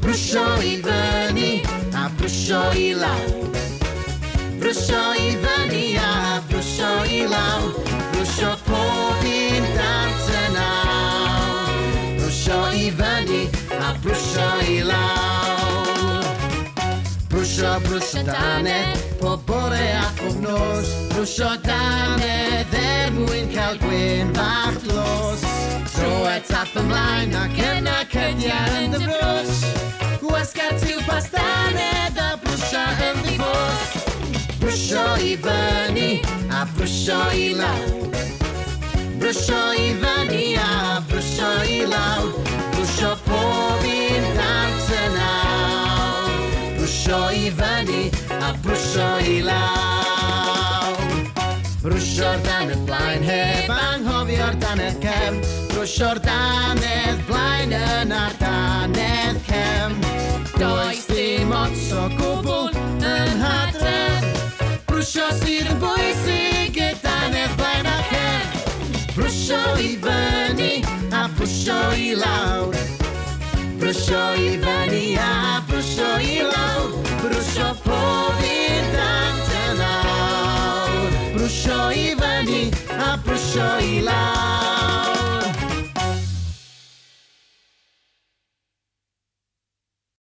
Brwsio i fyny a brwsio i lawr. Brwsio i fyny a brwsio i lawr. Brwsio pob un dant yn awr. Brwsio i fyny a brwsio i lawr. Brwsio, brwsio danedd pob bore a phob nos. Brwsio danedd mwyn cael gwyn fach glos. Tro e tap ymlaen ac yna cydiau yn dy brws. Gwasgar tiw pas danedd a brwsio yn ddi fos. Brwsio i fyny a brwsio i lawr. Brwsio i fyny a brwsio i lawr. Brwsio pob un dant yn awr. Brwsio i fyny a brwsio i lawr. Brwsio'r danedd blaen heb anghofio'r danedd cefn. Brwsio'r danedd blaen yn ar danedd cefn. Does dim ots o gwbl yn hadref. Brwsio sydd yn bwysig y danedd blaen a cefn. Brwsio i fyny a brwsio i lawr. Brwsio i fyny a brwsio i lawr. Brwsio pob un dant yn awr. Brwsio i fyny a brwsio i lawr.